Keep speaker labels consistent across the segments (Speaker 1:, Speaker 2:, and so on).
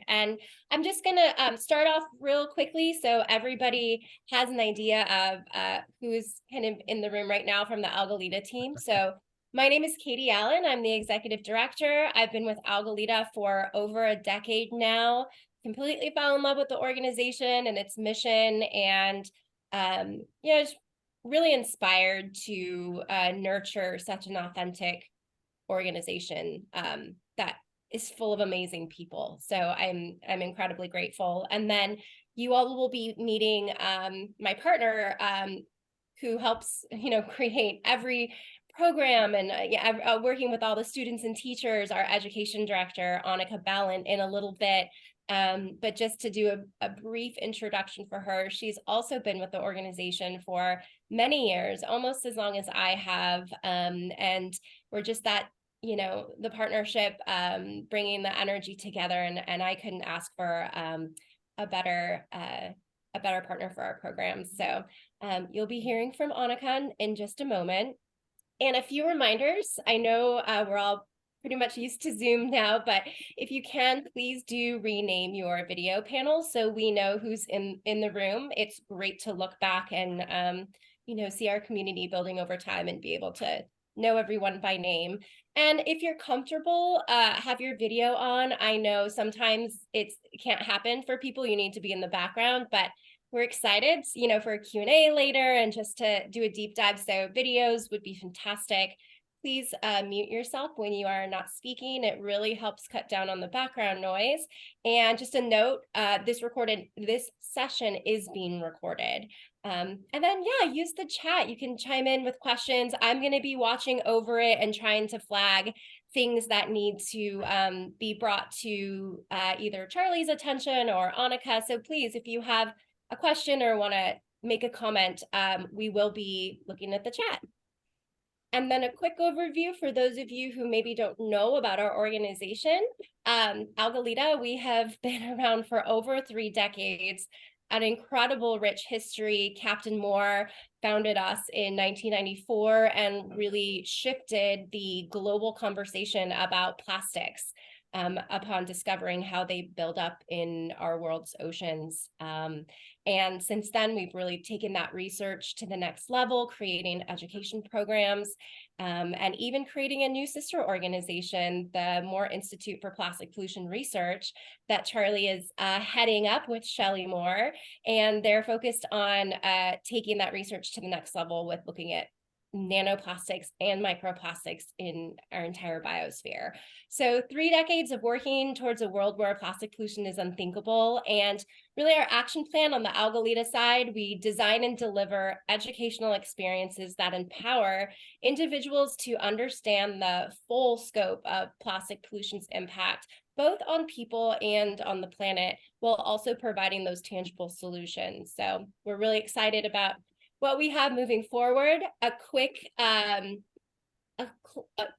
Speaker 1: And I'm just going to start off real quickly so everybody has an idea of who's kind of in the room right now from the Algalita team. So my name is Katie Allen. I'm the executive director. I've been with Algalita for over a decade now. Completely fell in love with the organization and its mission, and just really inspired to nurture such an authentic organization that is full of amazing people. So I'm incredibly grateful. And then you all will be meeting my partner, who helps create every program, and working with all the students and teachers, our education director, Annika Ballant, in a little bit. But just to do a brief introduction for her, she's also been with the organization for many years, almost as long as I have. And we're just that, the partnership, bringing the energy together, and I couldn't ask for a better partner for our program. So you'll be hearing from Annika in just a moment. And a few reminders. I know we're all pretty much used to Zoom now, but if you can, please do rename your video panel so we know who's in the room. It's great to look back and see our community building over time and be able to know everyone by name. And if you're comfortable, have your video on. I know sometimes it can't happen for people. You need to be in the background, but we're excited, for a Q&A later and just to do a deep dive. So videos would be fantastic. Please mute yourself when you are not speaking. It really helps cut down on the background noise. And just a note, this session is being recorded. And then, use the chat. You can chime in with questions. I'm going to be watching over it and trying to flag things that need to be brought to either Charlie's attention or Annika. So please, if you have a question or want to make a comment, we will be looking at the chat. And then a quick overview for those of you who maybe don't know about our organization. Algalita, we have been around for over 3 decades, an incredible rich history. Captain Moore founded us in 1994 and really shifted the global conversation about plastics upon discovering how they build up in our world's oceans. And since then, we've really taken that research to the next level, creating education programs, and even creating a new sister organization, the Moore Institute for Plastic Pollution Research, that Charlie is heading up with Shelley Moore. And they're focused on taking that research to the next level with looking at nanoplastics and microplastics in our entire biosphere. So 3 decades of working towards a world where plastic pollution is unthinkable. And really our action plan on the Algalita side, we design and deliver educational experiences that empower individuals to understand the full scope of plastic pollution's impact, both on people and on the planet, while also providing those tangible solutions. So we're really excited about what we have moving forward.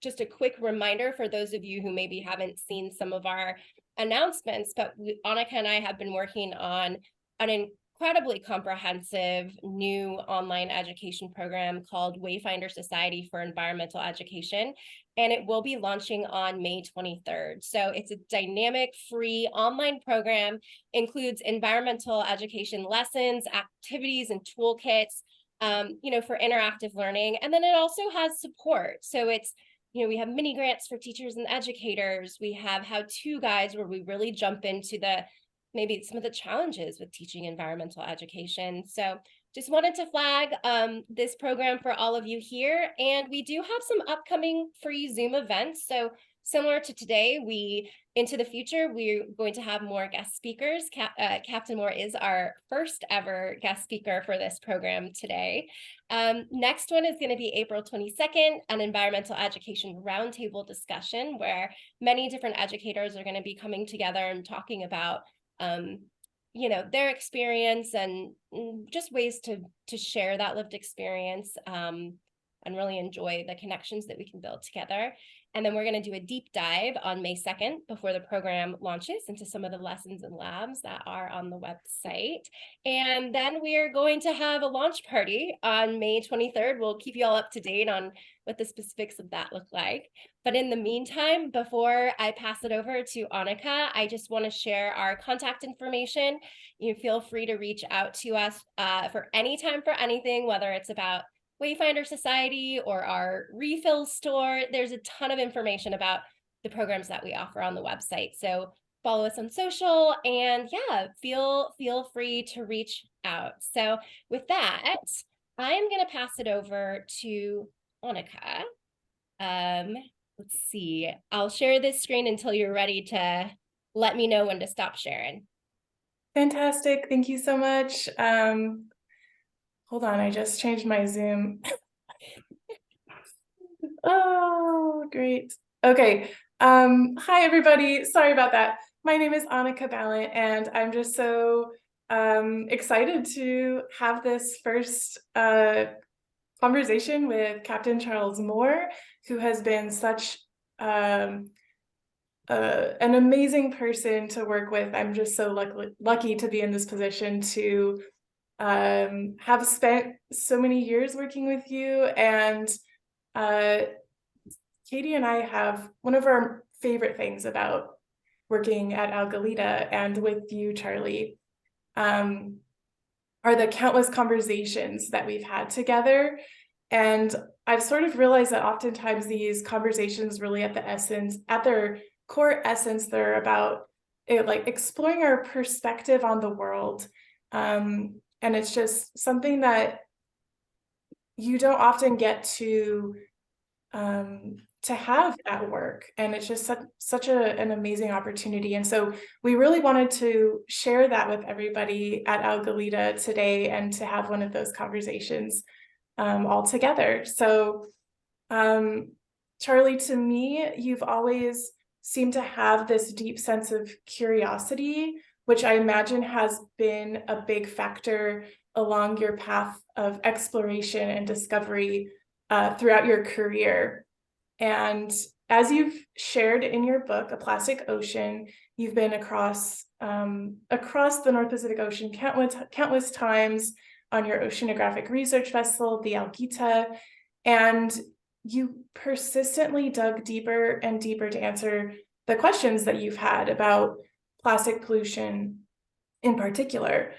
Speaker 1: Just a quick reminder for those of you who maybe haven't seen some of our announcements, but Annika and I have been working on an incredibly comprehensive new online education program called Wayfinder Society for Environmental Education, and it will be launching on May 23rd. So it's a dynamic, free online program, includes environmental education lessons, activities, and toolkits, for interactive learning. And then it also has support. So it's, we have mini grants for teachers and educators. We have how-to guides where we really jump into maybe some of the challenges with teaching environmental education. So just wanted to flag this program for all of you here. And we do have some upcoming free Zoom events. So similar to today, into the future, we're going to have more guest speakers. Captain Moore is our first ever guest speaker for this program today. Next one is going to be April 22nd, an environmental education roundtable discussion where many different educators are going to be coming together and talking about their experience and just ways to share that lived experience and really enjoy the connections that we can build together. And then we're going to do a deep dive on May 2nd before the program launches into some of the lessons and labs that are on the website. And then we are going to have a launch party on May 23rd. We'll keep you all up to date on what the specifics of that look like. But in the meantime, before I pass it over to Annika, I just want to share our contact information. You feel free to reach out to us for any time for anything, whether it's about Wayfinder Society or our refill store. There's a ton of information about the programs that we offer on the website. So follow us on social, and yeah, feel free to reach out. So with that, I'm going to pass it over to Annika. Let's see. I'll share this screen until you're ready to let me know when to stop sharing.
Speaker 2: Fantastic. Thank you so much. Hold on, I just changed my Zoom. Oh, great. Okay. Hi, everybody. Sorry about that. My name is Annika Ballant, and I'm just so excited to have this first conversation with Captain Charles Moore, who has been such an amazing person to work with. I'm just so lucky to be in this position to have spent so many years working with you. And Katie and I have one of our favorite things about working at Algalita and with you, Charlie, are the countless conversations that we've had together. And I've sort of realized that oftentimes these conversations really at their core essence, they're about like exploring our perspective on the world. And it's just something that you don't often get to have at work, and it's just such an amazing opportunity. And so we really wanted to share that with everybody at Algalita today, and to have one of those conversations all together. So Charlie, to me, you've always seemed to have this deep sense of curiosity, which I imagine has been a big factor along your path of exploration and discovery throughout your career. And as you've shared in your book, A Plastic Ocean, you've been across the North Pacific Ocean countless times on your oceanographic research vessel, the Alguita, and you persistently dug deeper and deeper to answer the questions that you've had about plastic pollution in particular.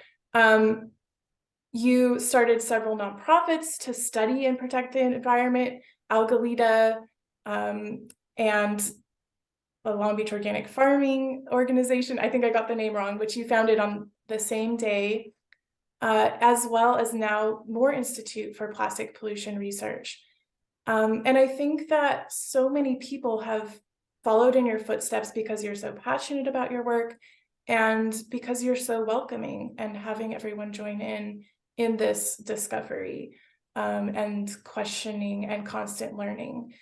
Speaker 2: You started several nonprofits to study and protect the environment, Algalita, and the Long Beach Organic Farming Organization, I think I got the name wrong, which you founded on the same day, as well as now Moore Institute for Plastic Pollution Research. And I think that so many people have followed in your footsteps because you're so passionate about your work, and because you're so welcoming and having everyone join in this discovery and questioning and constant learning.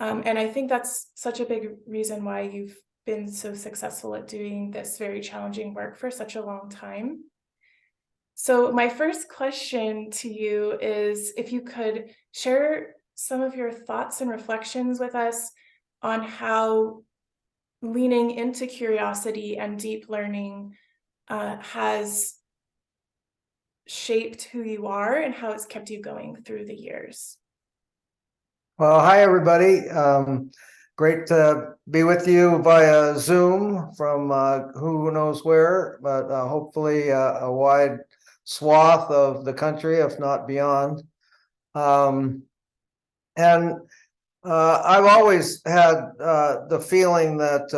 Speaker 2: And I think that's such a big reason why you've been so successful at doing this very challenging work for such a long time. So my first question to you is if you could share some of your thoughts and reflections with us on how leaning into curiosity and deep learning has shaped who you are and how it's kept you going through the years.
Speaker 3: Well, hi, everybody. Great to be with you via Zoom from who knows where, but hopefully a wide swath of the country, if not beyond. And I've always had the feeling that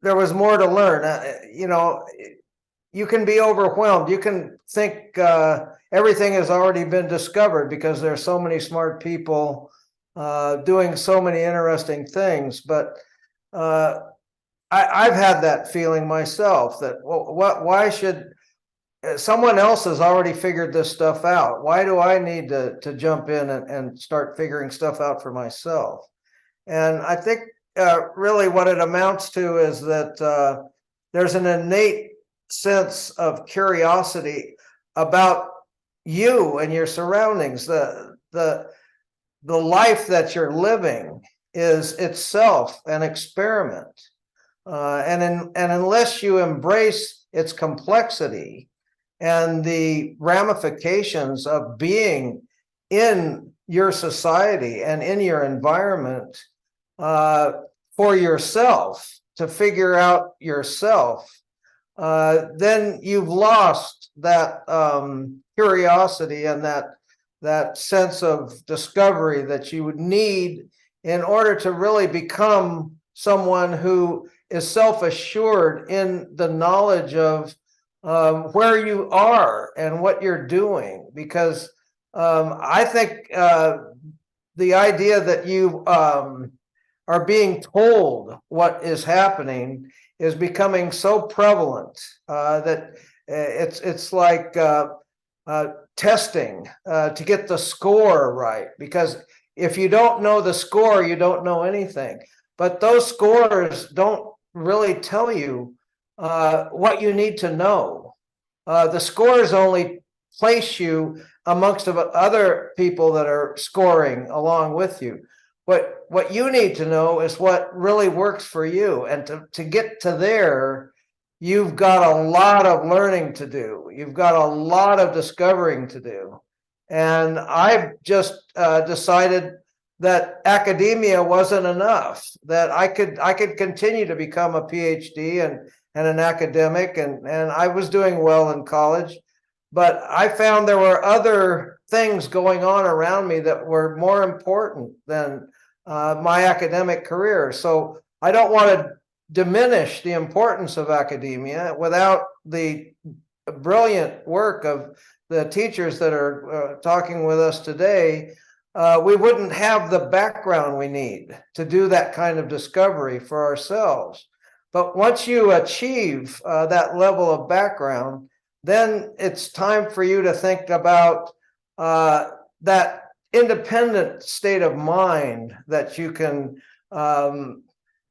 Speaker 3: there was more to learn. You can be overwhelmed. You can think everything has already been discovered because there's so many smart people doing so many interesting things. But I've had that feeling myself that why should someone else has already figured this stuff out? Why do I need to jump in and start figuring stuff out for myself? And I think really what it amounts to is that there's an innate sense of curiosity about you and your surroundings. The the life that you're living is itself an experiment. And unless you embrace its complexity and the ramifications of being in your society and in your environment for yourself, to figure out yourself, then you've lost that curiosity and that sense of discovery that you would need in order to really become someone who is self-assured in the knowledge of where you are and what you're doing. Because I think the idea that you are being told what is happening is becoming so prevalent that it's like testing to get the score right. Because if you don't know the score, you don't know anything. But those scores don't really tell you what you need to know. The scores only place you amongst other people that are scoring along with you. What you need to know is what really works for you. And to get to there, you've got a lot of learning to do. You've got a lot of discovering to do. And I've just decided that academia wasn't enough, that I could continue to become a PhD and an academic, and I was doing well in college, but I found there were other things going on around me that were more important than my academic career. So I don't want to diminish the importance of academia. Without the brilliant work of the teachers that are talking with us today, we wouldn't have the background we need to do that kind of discovery for ourselves. But once you achieve that level of background, then it's time for you to think about that independent state of mind that you can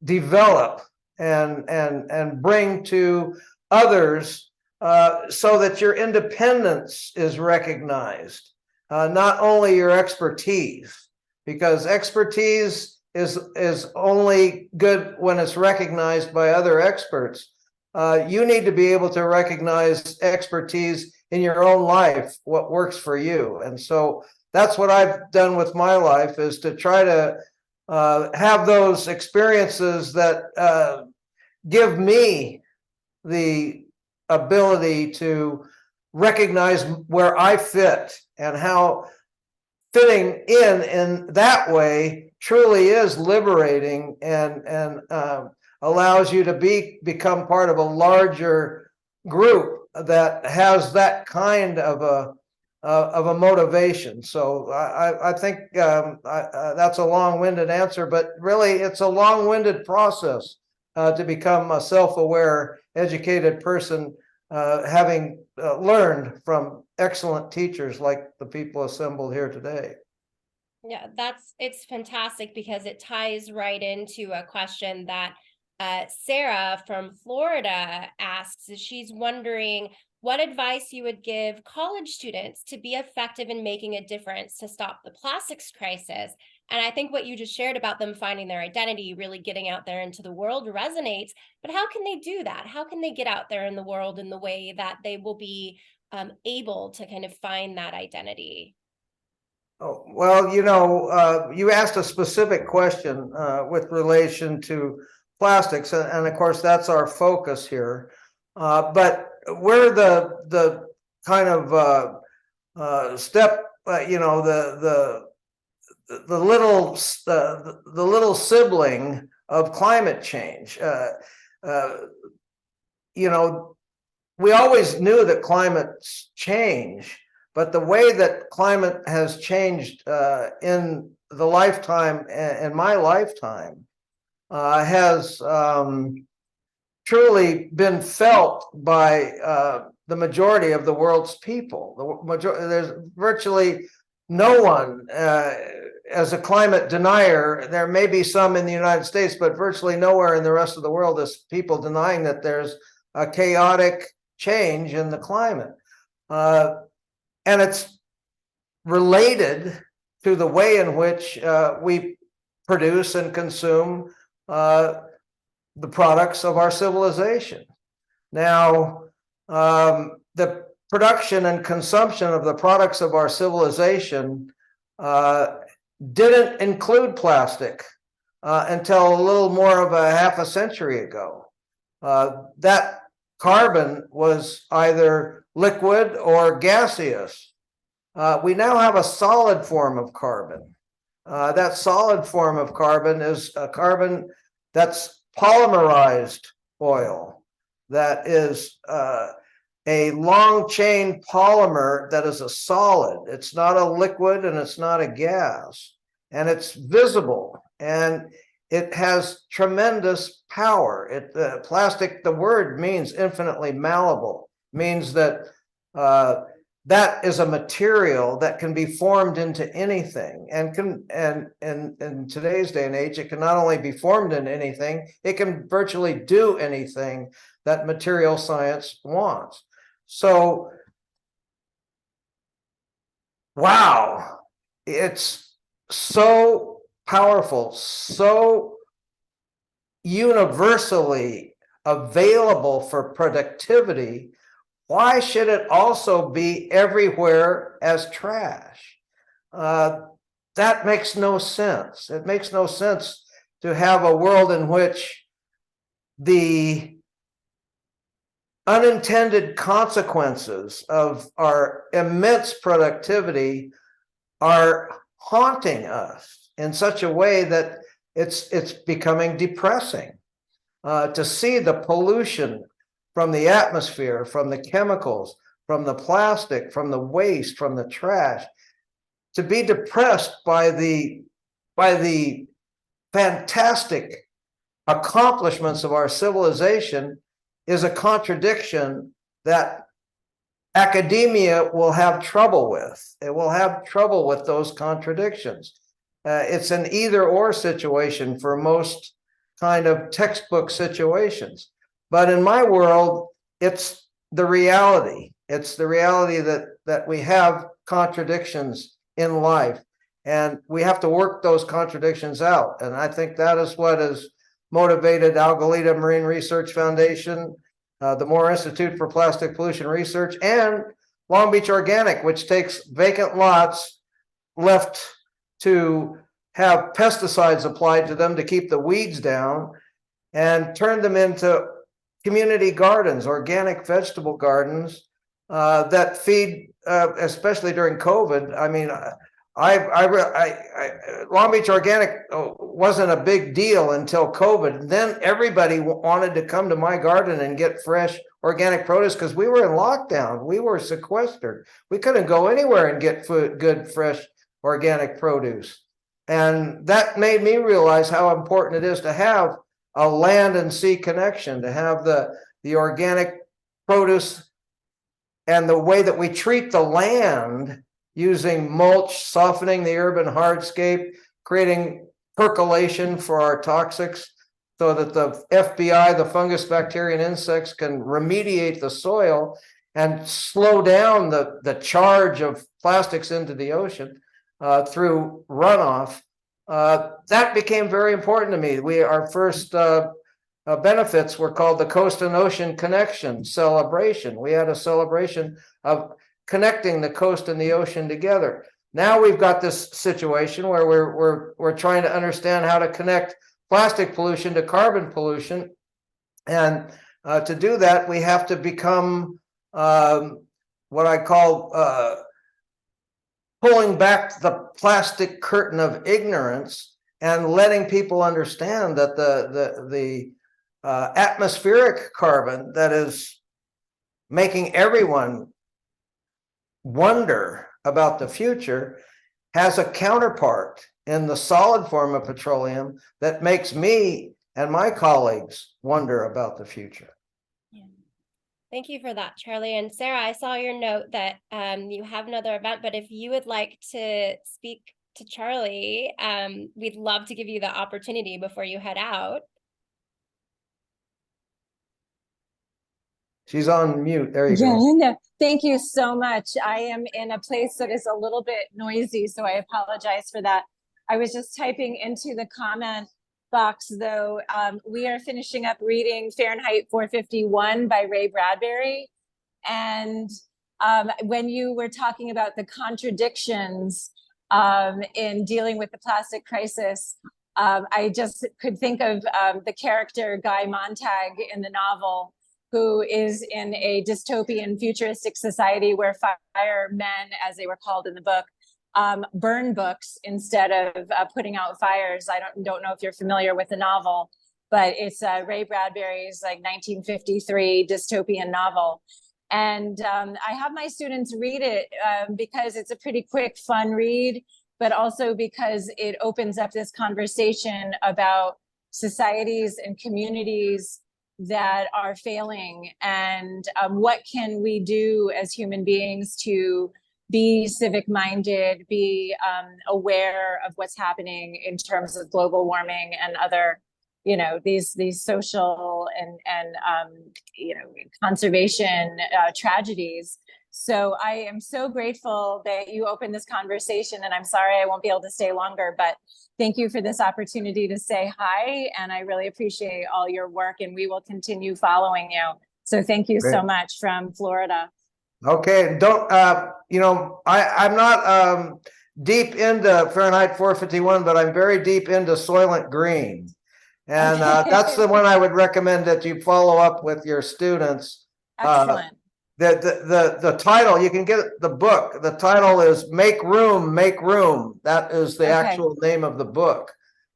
Speaker 3: develop and bring to others so that your independence is recognized. Not only your expertise, because expertise is only good when it's recognized by other experts. You need to be able to recognize expertise in your own life, what works for you. And so that's what I've done with my life, is to try to have those experiences that give me the ability to recognize where I fit, and how fitting in that way truly is liberating and allows you to become part of a larger group that has that kind of a motivation. So I think that's a long-winded answer, but really it's a long-winded process to become a self-aware, educated person, having learned from excellent teachers like the people assembled here today.
Speaker 1: Yeah, it's fantastic, because it ties right into a question that Sarah from Florida asks. She's wondering what advice you would give college students to be effective in making a difference to stop the plastics crisis. And I think what you just shared about them finding their identity, really getting out there into the world, resonates. But how can they do that? How can they get out there in the world in the way that they will be able to kind of find that identity?
Speaker 3: Oh, well, you asked a specific question with relation to plastics, and of course that's our focus here. But where the kind of step, the little sibling of climate change. We always knew that climates change, but the way that climate has changed in the lifetime, in my lifetime, has truly been felt by the majority of the world's people. There's virtually no one as a climate denier. There may be some in the United States, but virtually nowhere in the rest of the world is people denying that there's a chaotic change in the climate. And it's related to the way in which we produce and consume the products of our civilization. Now, the production and consumption of the products of our civilization didn't include plastic until a little more of a half a century ago. That carbon was either liquid or gaseous. We now have a solid form of carbon. That solid form of carbon is a carbon that's polymerized oil, that is a long chain polymer that is a solid. It's not a liquid and it's not a gas, and it's visible, and it has tremendous power. Plastic, the word means infinitely malleable, means that that is a material that can be formed into anything, and in today's day and age, it can not only be formed into anything, it can virtually do anything that material science wants. So, wow, it's so powerful, so universally available for productivity. Why should it also be everywhere as trash? That makes no sense. It makes no sense to have a world in which the unintended consequences of our immense productivity are haunting us in such a way that it's becoming depressing. To see the pollution from the atmosphere, from the chemicals, from the plastic, from the waste, from the trash, to be depressed by the fantastic accomplishments of our civilization is a contradiction that academia will have trouble with. It will have trouble with those contradictions. It's an either-or situation for most kind of textbook situations. But in my world, it's the reality. It's the reality that we have contradictions in life, and we have to work those contradictions out. And I think that is what has motivated Algalita Marine Research Foundation, the Moore Institute for Plastic Pollution Research, and Long Beach Organic, which takes vacant lots left to have pesticides applied to them to keep the weeds down and turn them into community gardens, organic vegetable gardens that feed, especially during COVID. I mean, Long Beach Organic wasn't a big deal until COVID. Then everybody wanted to come to my garden and get fresh organic produce because we were in lockdown. We were sequestered. We couldn't go anywhere and get good, fresh organic produce. And that made me realize how important it is to have a land and sea connection, to have the organic produce and the way that we treat the land, using mulch, softening the urban hardscape, creating percolation for our toxics so that the FBI, the fungus, bacteria, and insects can remediate the soil and slow down the charge of plastics into the ocean through runoff. That became very important to me. Our first benefits were called the Coast and Ocean Connection Celebration. We had a celebration of connecting the coast and the ocean together. Now we've got this situation where we're trying to understand how to connect plastic pollution to carbon pollution, and to do that we have to become what I call pulling back the plastic curtain of ignorance and letting people understand that the atmospheric carbon that is making everyone wonder about the future has a counterpart in the solid form of petroleum that makes me and my colleagues wonder about the future.
Speaker 1: Yeah. Thank you for that, Charlie. And Sarah, I saw your note that you have another event, but if you would like to speak to Charlie, we'd love to give you the opportunity before you head out.
Speaker 3: She's on mute. There you
Speaker 4: Yeah,
Speaker 3: go.
Speaker 4: no, thank you so much. I am in a place that is a little bit noisy, so I apologize for that. I was just typing into the comment box, though. We are finishing up reading Fahrenheit 451 by Ray Bradbury. And when you were talking about the contradictions in dealing with the plastic crisis, I just could think of the character Guy Montag in the novel, who is in a dystopian futuristic society where firemen, as they were called in the book, burn books instead of putting out fires. I don't know if you're familiar with the novel, but it's Ray Bradbury's like 1953 dystopian novel. And I have my students read it because it's a pretty quick, fun read, but also because it opens up this conversation about societies and communities that are failing, and what can we do as human beings to be civic minded, be aware of what's happening in terms of global warming and other, these social and conservation tragedies. So I am so grateful that you opened this conversation, and I'm sorry I won't be able to stay longer, but thank you for this opportunity to say hi, and I really appreciate all your work, and we will continue following you. So thank you so much from Florida.
Speaker 3: Okay, don't, I'm not deep into Fahrenheit 451, but I'm very deep into Soylent Green. And that's the one I would recommend that you follow up with your students.
Speaker 4: Excellent.
Speaker 3: The title, you can get the book. The title is Make Room, Make Room. That is the actual name of the book.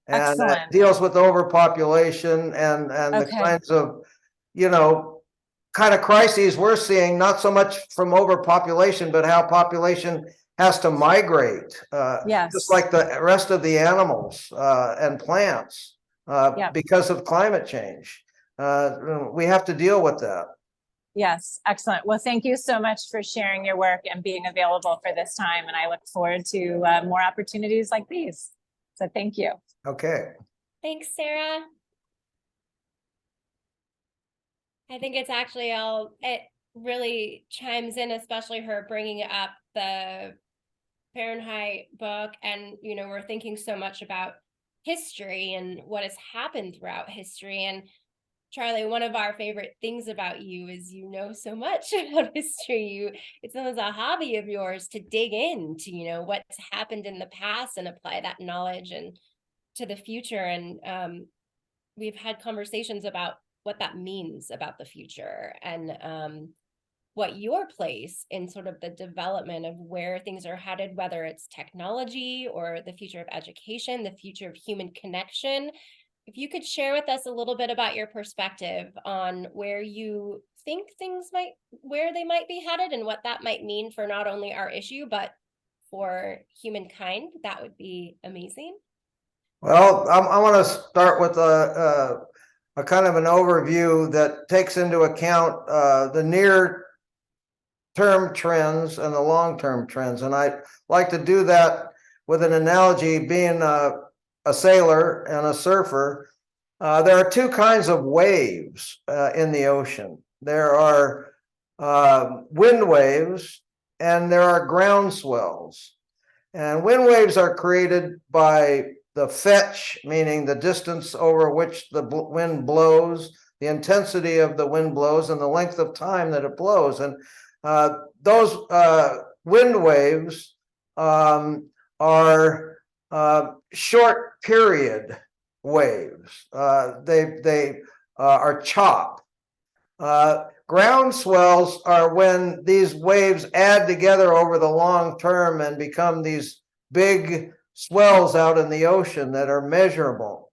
Speaker 3: And it deals with overpopulation and the kinds of, kind of crises we're seeing, not so much from overpopulation, but how population has to migrate, just like the rest of the animals and plants because of climate change. We have to deal with that.
Speaker 4: Yes, excellent. Well, thank you so much for sharing your work and being available for this time. And I look forward to more opportunities like these. So thank you.
Speaker 3: Okay.
Speaker 1: Thanks, Sarah. I think it's actually it really chimes in, especially her bringing up the Fahrenheit book. And, we're thinking so much about history and what has happened throughout history. And Charlie, one of our favorite things about you is so much about history. It's almost a hobby of yours to dig into, what's happened in the past and apply that knowledge and to the future. And we've had conversations about what that means about the future and what your place in sort of the development of where things are headed, whether it's technology or the future of education, the future of human connection. If you could share with us a little bit about your perspective on where you think where they might be headed and what that might mean for not only our issue, but for humankind, that would be amazing.
Speaker 3: Well, I want to start with a kind of an overview that takes into account the near-term trends and the long-term trends. And I like to do that with an analogy, being a sailor and a surfer. There are two kinds of waves in the ocean. There are wind waves and there are ground swells. And wind waves are created by the fetch, meaning the distance over which the wind blows, the intensity of the wind blows, and the length of time that it blows. And those wind waves are short period waves. They are chop. Ground swells are when these waves add together over the long term and become these big swells out in the ocean that are measurable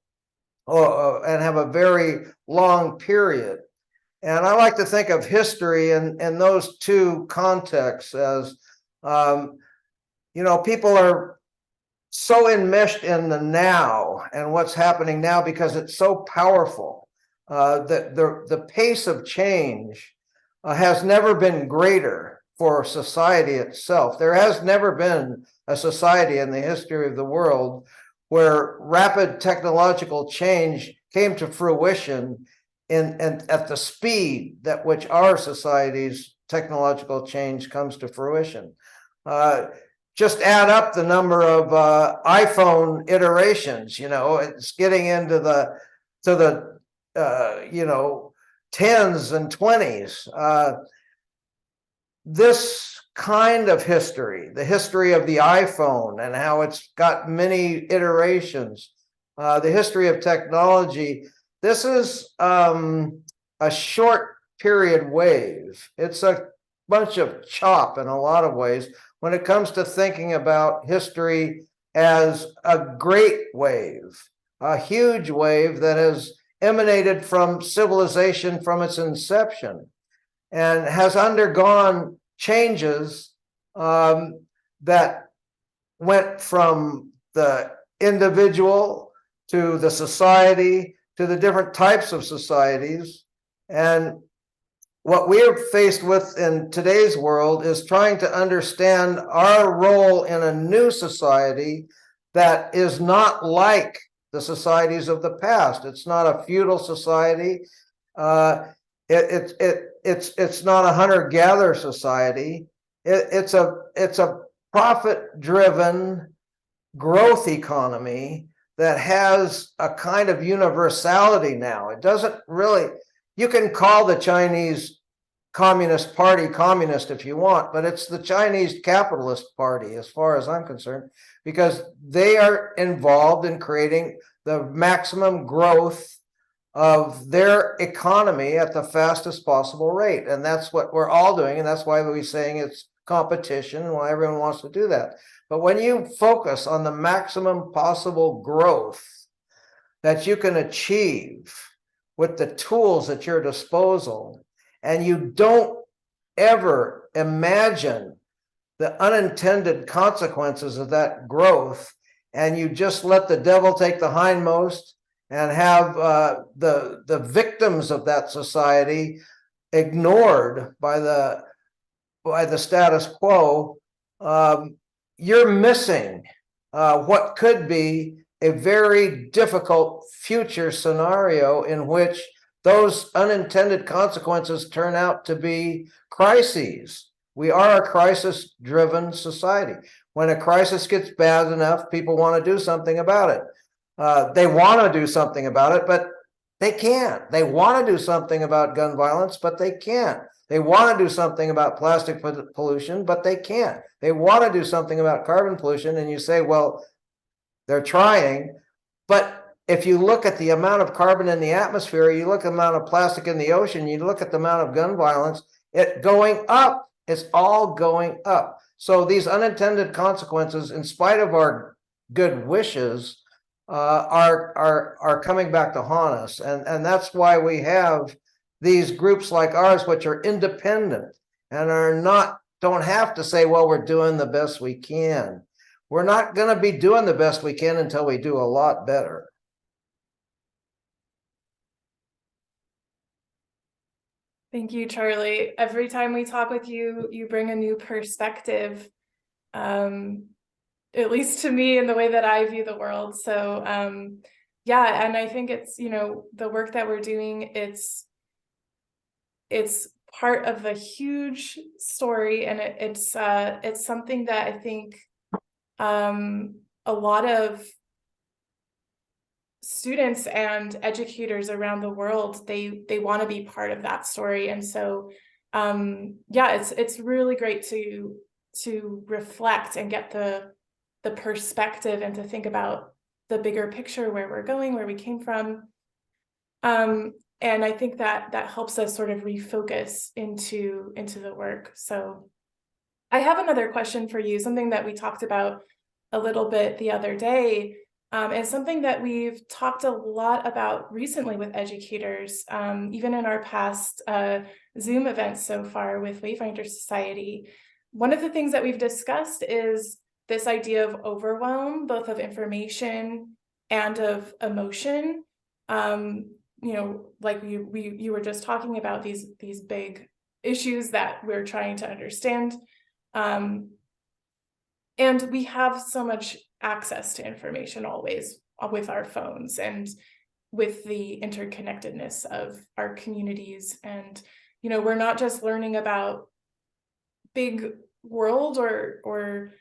Speaker 3: and have a very long period. And I like to think of history in those two contexts as, people are so enmeshed in the now and what's happening now because it's so powerful. That the pace of change has never been greater for society itself. There has never been a society in the history of the world where rapid technological change came to fruition and at the speed that which our society's technological change comes to fruition. Just add up the number of iPhone iterations. It's getting into the tens and 20s. This kind of history, the history of the iPhone and how it's got many iterations, the history of technology, this is a short period wave. It's a bunch of chop in a lot of ways when it comes to thinking about history as a great wave, a huge wave that has emanated from civilization from its inception and has undergone changes that went from the individual to the society to the different types of societies. And what we are faced with in today's world is trying to understand our role in a new society that is not like the societies of the past. It's not a feudal society. It's not a hunter-gatherer society. It's a profit-driven growth economy that has a kind of universality now. It doesn't really, you can call the Chinese Communist Party communist if you want, but it's the Chinese Capitalist Party as far as I'm concerned, because they are involved in creating the maximum growth of their economy at the fastest possible rate. And that's what we're all doing. And that's why we're saying it's competition and why everyone wants to do that. But when you focus on the maximum possible growth that you can achieve with the tools at your disposal, and you don't ever imagine the unintended consequences of that growth, and you just let the devil take the hindmost and have the victims of that society ignored by the status quo, you're missing what could be a very difficult future scenario in which those unintended consequences turn out to be crises. We are a crisis-driven society. When a crisis gets bad enough, people want to do something about it. They want to do something about it, but they can't. They want to do something about gun violence, but they can't. They want to do something about plastic pollution, but they can't. They want to do something about carbon pollution, and you say, well, they're trying. But if you look at the amount of carbon in the atmosphere, you look at the amount of plastic in the ocean, you look at the amount of gun violence, it's going up. It's all going up. So these unintended consequences, in spite of our good wishes, are coming back to haunt us. And that's why we have these groups like ours, which are independent and don't have to say, well, we're doing the best we can. We're not going to be doing the best we can until we do a lot better.
Speaker 2: Thank you, Charlie. Every time we talk with you, you bring a new perspective, at least to me, in the way that I view the world. So yeah, and I think it's, the work that we're doing, it's part of a huge story, and it's something that I think a lot of students and educators around the world, they want to be part of that story. And so yeah, it's really great to reflect and get the perspective and to think about the bigger picture, where we're going, where we came from. And I think that helps us sort of refocus into the work. So I have another question for you, something that we talked about a little bit the other day, and something that we've talked a lot about recently with educators, even in our past Zoom events so far with Wayfinder Society. One of the things that we've discussed is this idea of overwhelm, both of information and of emotion. Like you were just talking about these big issues that we're trying to understand. And we have so much access to information always with our phones, and with the interconnectedness of our communities. And, you know, we're not just learning about big world or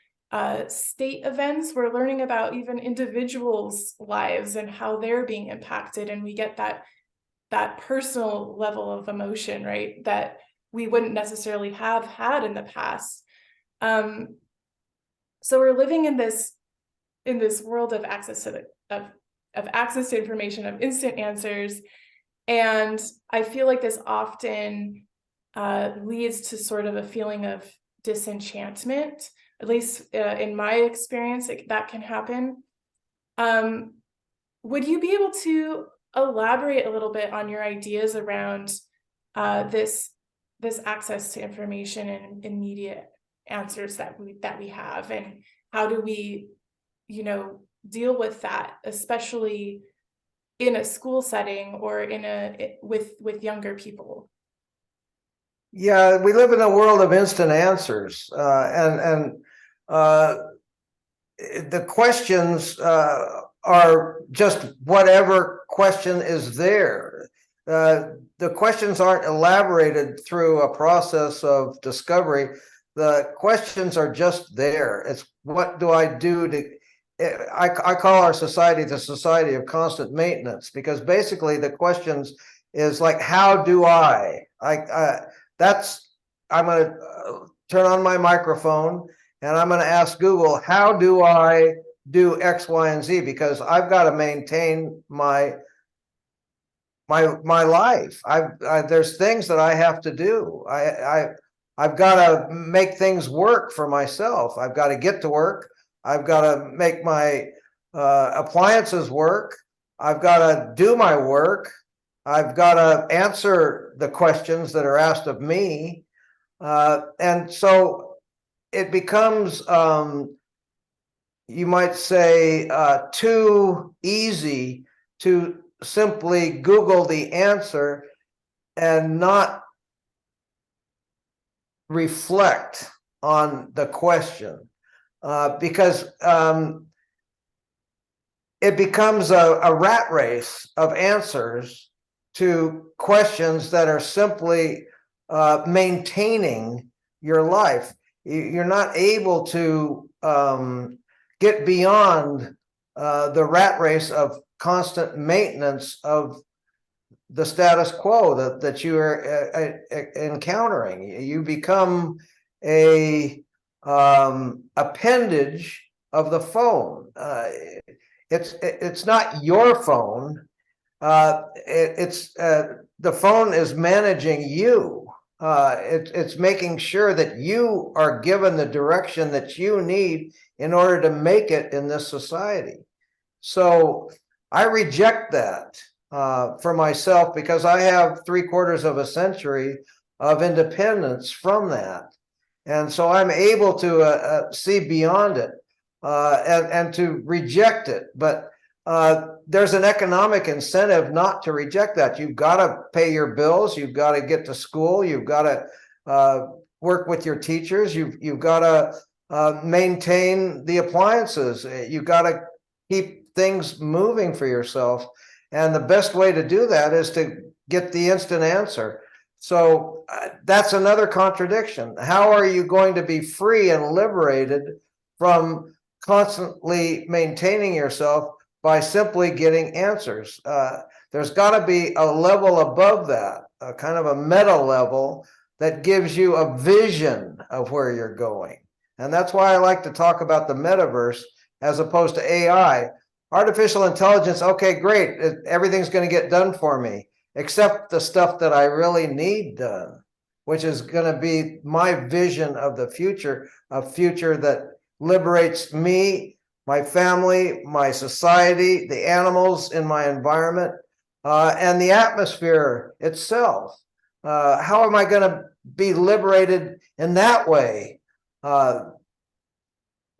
Speaker 2: state events, we're learning about even individuals' lives and how they're being impacted. And we get that personal level of emotion, right, that we wouldn't necessarily have had in the past. So we're living in this world of access to access to information, of instant answers. And I feel like this often leads to sort of a feeling of disenchantment, at least in my experience, that can happen. Would you be able to elaborate a little bit on your ideas around this access to information and immediate answers that we have, and how do we, you know, deal with that, especially in a school setting or with younger people?
Speaker 3: Yeah, we live in a world of instant answers, and the questions are just whatever question is there. The questions aren't elaborated through a process of discovery. The questions are just there. It's what do I do to, I call our society the society of constant maintenance, because basically the questions is like, how do I'm going to turn on my microphone and I'm going to ask Google, how do I do X, Y, and Z? Because I've got to maintain my life. There's things that I have to do. I've got to make things work for myself. I've got to get to work. I've got to make my appliances work. I've got to do my work. I've got to answer the questions that are asked of me. And so it becomes, you might say, too easy to simply Google the answer and not reflect on the question, because it becomes a rat race of answers to questions that are simply maintaining your life. You're not able to get beyond the rat race of constant maintenance of the status quo that you are encountering. You become a appendage of the phone. It's not your phone. The phone is managing you. It's making sure that you are given the direction that you need in order to make it in this society. So I reject that for myself, because I have 3/4 of a century of independence from that. And so I'm able to see beyond it and to reject it. But there's an economic incentive not to reject that. You've got to pay your bills. You've got to get to school. You've got to work with your teachers. You've got to maintain the appliances. You've got to keep things moving for yourself. And the best way to do that is to get the instant answer. So that's another contradiction. How are you going to be free and liberated from constantly maintaining yourself by simply getting answers? There's got to be a level above that, a kind of a meta level that gives you a vision of where you're going. And that's why I like to talk about the metaverse as opposed to AI. Artificial intelligence, okay, great. Everything's going to get done for me, except the stuff that I really need done, which is going to be my vision of the future, a future that liberates me, my family, my society, the animals in my environment, and the atmosphere itself. How am I going to be liberated in that way? The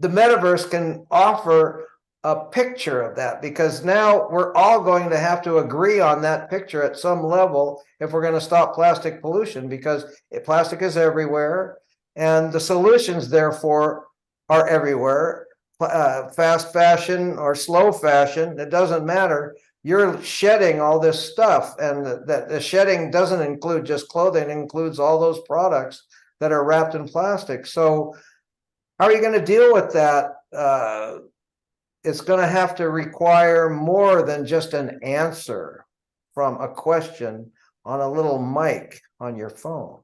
Speaker 3: metaverse can offer a picture of that, because now we're all going to have to agree on that picture at some level if we're going to stop plastic pollution, because plastic is everywhere and the solutions therefore are everywhere. Fast fashion or slow fashion, it doesn't matter. you're shedding all this stuff, and that the shedding doesn't include just clothing, it includes all those products that are wrapped in plastic. So how are you going to deal with that? It's going to have to require more than just an answer from a question on a little mic on your phone.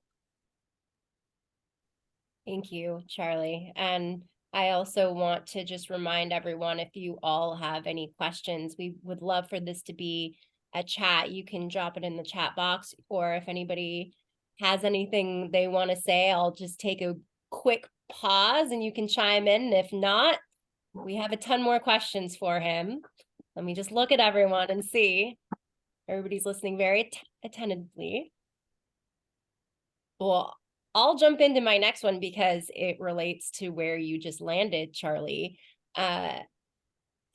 Speaker 1: Thank you, Charlie. And I also want to just remind everyone, if you all have any questions, we would love for this to be a chat. You can drop it in the chat box, or if anybody has anything they want to say, I'll just take a quick pause and you can chime in. And if not, we have a ton more questions for him. Let me just look at everyone and see. Everybody's listening very attentively. Well, I'll jump into my next one because it relates to where you just landed, Charlie. How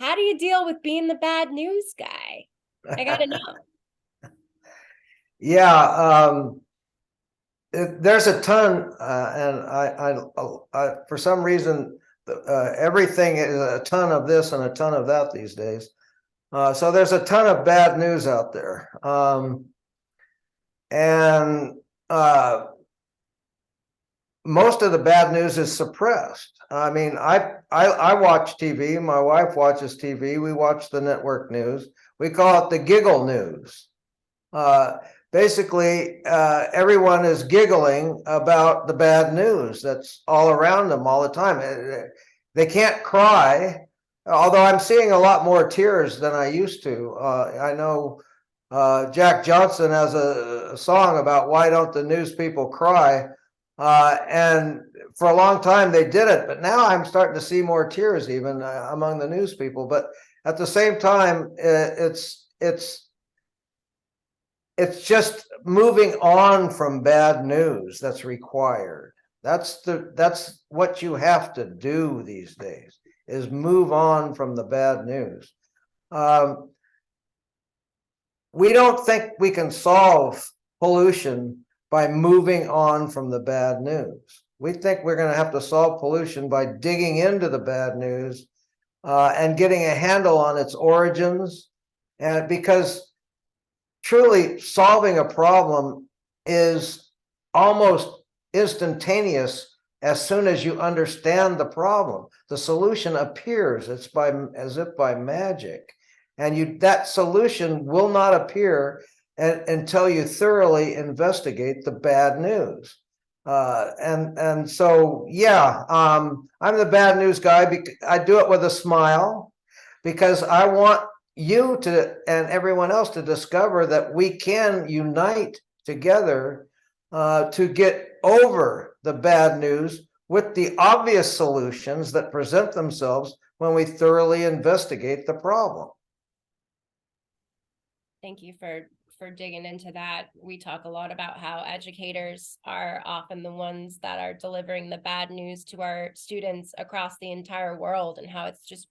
Speaker 1: do you deal with being the bad news guy? I gotta know.
Speaker 3: Yeah, there's a ton, and I for some reason, everything is a ton of this and a ton of that these days. So there's a ton of bad news out there, and most of the bad news is suppressed. I mean, I watch TV. My wife watches TV. We watch the network news. We call it the giggle news. Basically, everyone is giggling about the bad news that's all around them all the time. They can't cry, although I'm seeing a lot more tears than I used to. I know Jack Johnson has a song about why don't the news people cry, and for a long time they did it, but now I'm starting to see more tears even among the news people. But at the same time, it's just moving on from bad news that's required. That's what you have to do these days, is move on from the bad news. We don't think we can solve pollution by moving on from the bad news. We think we're going to have to solve pollution by digging into the bad news and getting a handle on its origins, and because truly solving a problem is almost instantaneous. As soon as you understand the problem, the solution appears. It's as if by magic, and that solution will not appear until you thoroughly investigate the bad news. And so, yeah, I'm the bad news guy. I do it with a smile because I want you to and everyone else to discover that we can unite together to get over the bad news with the obvious solutions that present themselves when we thoroughly investigate the problem.
Speaker 1: Thank you for digging into that. We talk a lot about how educators are often the ones that are delivering the bad news to our students across the entire world, and how it's just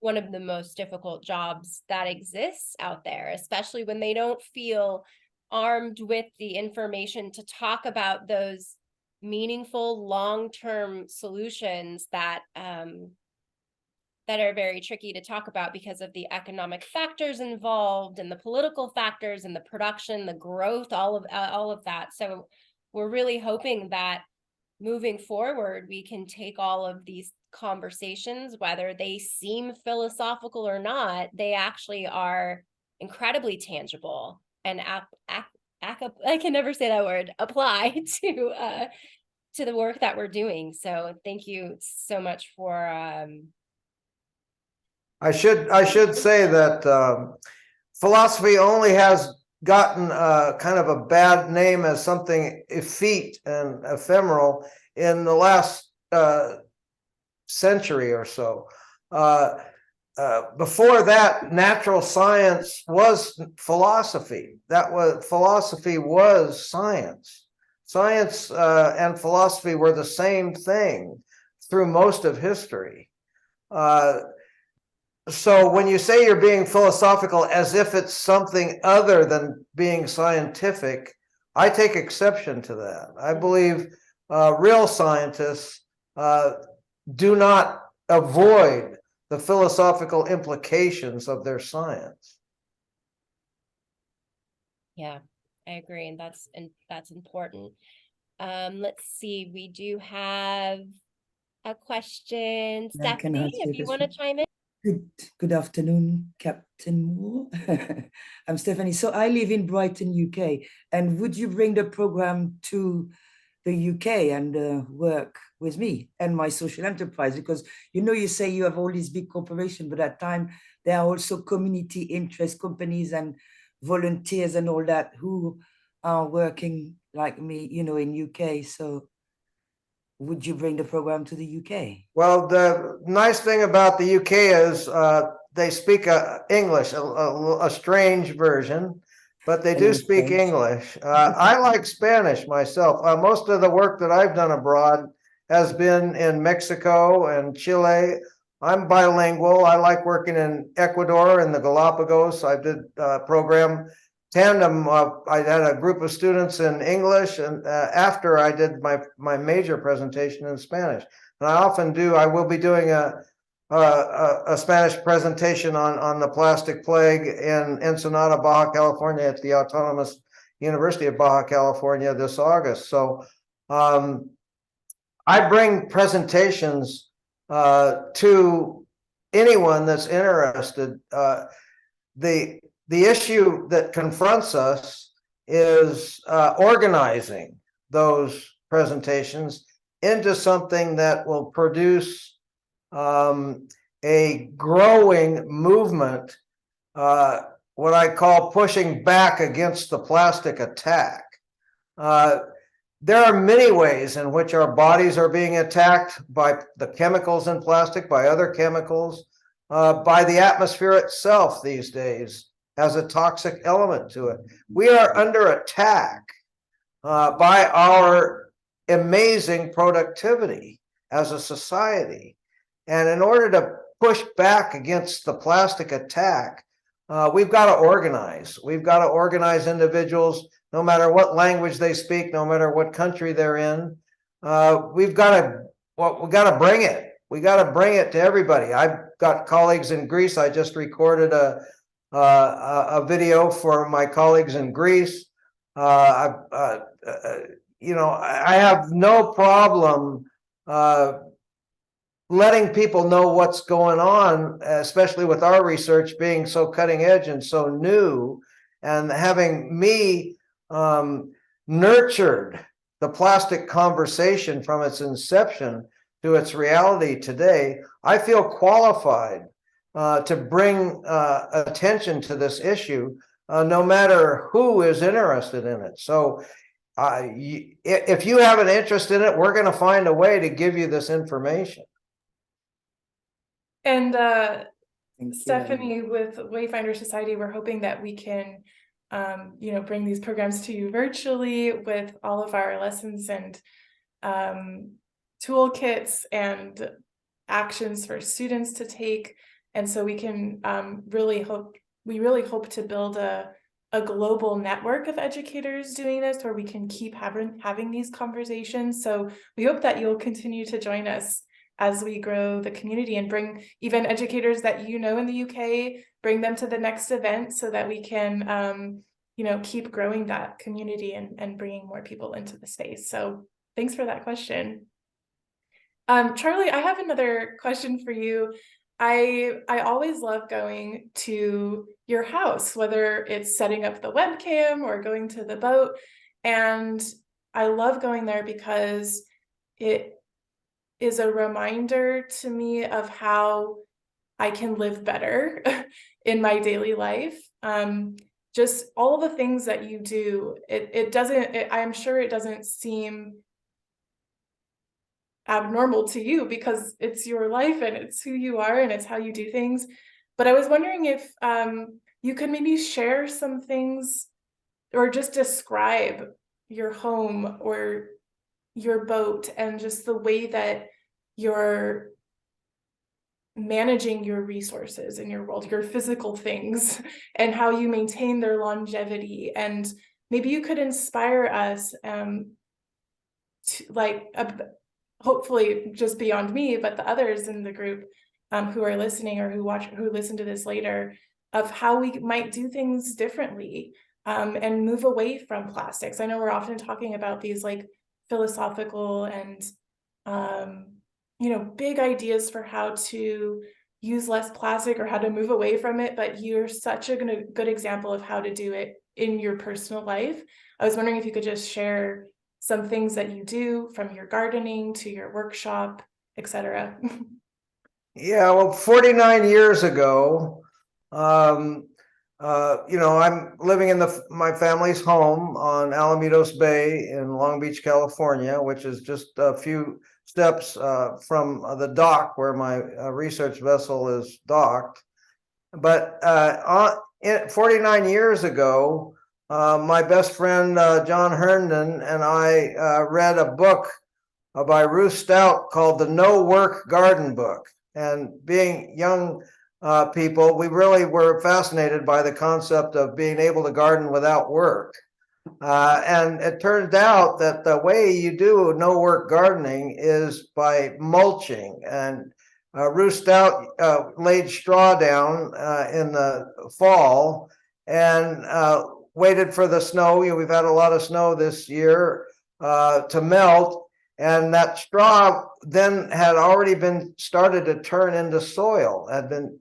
Speaker 1: one of the most difficult jobs that exists out there, especially when they don't feel armed with the information to talk about those meaningful long-term solutions that are very tricky to talk about because of the economic factors involved and the political factors and the production, the growth, all of that. So we're really hoping that moving forward, we can take all of these conversations, whether they seem philosophical or not, they actually are incredibly tangible and I can never say that word, apply to the work that we're doing. So thank you so much for
Speaker 3: I should say that philosophy only has gotten kind of a bad name as something effete and ephemeral in the last century or so. Before that, natural science was philosophy. Philosophy was science. Science and philosophy were the same thing through most of history. So when you say you're being philosophical as if it's something other than being scientific, I take exception to that. I believe real scientists do not avoid the philosophical implications of their science.
Speaker 1: Yeah, I agree, and that's important. Let's see, we do have a question.
Speaker 5: Yeah, I can
Speaker 1: Stephanie,
Speaker 5: answer
Speaker 1: if you
Speaker 5: this
Speaker 1: want to
Speaker 5: one.
Speaker 1: chime in.
Speaker 5: Good afternoon, Captain Moore. I'm Stephanie. So I live in Brighton, UK. And would you bring the program to the UK and work with me and my social enterprise? Because you say you have all these big corporations, but at time there are also community interest companies and volunteers and all that who are working like me, in UK. So would you bring the program to the UK?
Speaker 3: Well, the nice thing about the UK is they speak English, a strange version, but they
Speaker 5: A
Speaker 3: do
Speaker 5: little
Speaker 3: speak
Speaker 5: strange.
Speaker 3: English. I like Spanish myself. Most of the work that I've done abroad has been in Mexico and Chile. I'm bilingual. I like working in Ecuador and the Galapagos. I did a program tandem. I had a group of students in English, and after I did my major presentation in Spanish. And I will be doing a Spanish presentation on the plastic plague in Ensenada, Baja California at the Autonomous University of Baja California this August. So I bring presentations to anyone that's interested. The issue that confronts us is organizing those presentations into something that will produce a growing movement, what I call pushing back against the plastic attack. There are many ways in which our bodies are being attacked by the chemicals in plastic, by other chemicals, by the atmosphere itself these days has a toxic element to it. We are under attack by our amazing productivity as a society. And in order to push back against the plastic attack, we've got to organize. We've got to organize individuals, no matter what language they speak, no matter what country they're in. We've got to bring it. We got to bring it to everybody. I've got colleagues in Greece. I just recorded a video for my colleagues in Greece. I have no problem letting people know what's going on, especially with our research being so cutting edge and so new, and having me nurtured the plastic conversation from its inception to its reality today. I feel qualified to bring attention to this issue, no matter who is interested in it. So if you have an interest in it, we're going to find a way to give you this information.
Speaker 2: And
Speaker 5: Thank you.
Speaker 2: Stephanie, with Wayfinder Society, we're hoping that we can, bring these programs to you virtually with all of our lessons and toolkits and actions for students to take. And so we can really hope to build a global network of educators doing this, where we can keep having these conversations. So we hope that you'll continue to join us as we grow the community and bring even educators that in the UK, bring them to the next event so that we can keep growing that community and bringing more people into the space. So thanks for that question. Charlie, I have another question for you. I always love going to your house, whether it's setting up the webcam or going to the boat. And I love going there because it is a reminder to me of how I can live better in my daily life. Just all the things that you do, I'm sure it doesn't seem abnormal to you because it's your life and it's who you are and it's how you do things. But I was wondering if you could maybe share some things or just describe your home or your boat and just the way that you're managing your resources in your world, your physical things, and how you maintain their longevity. And maybe you could inspire us hopefully just beyond me, but the others in the group who are listening or who listen to this later, of how we might do things differently and move away from plastics. I know we're often talking about these like philosophical and big ideas for how to use less plastic or how to move away from it, but you're such a good example of how to do it in your personal life. I was wondering if you could just share some things that you do, from your gardening to your workshop, etc.
Speaker 3: Yeah, well, 49 years ago, I'm living in my family's home on Alamitos Bay in Long Beach, California, which is just a few steps from the dock where my research vessel is docked. But 49 years ago, my best friend John Herndon and I read a book by Ruth Stout called The No Work Garden Book. And being young people, we really were fascinated by the concept of being able to garden without work. And it turned out that the way you do no work gardening is by mulching. And Ruth Stout laid straw down in the fall and waited for the snow. We've had a lot of snow this year to melt. And that straw then had already been started to turn into soil. Had been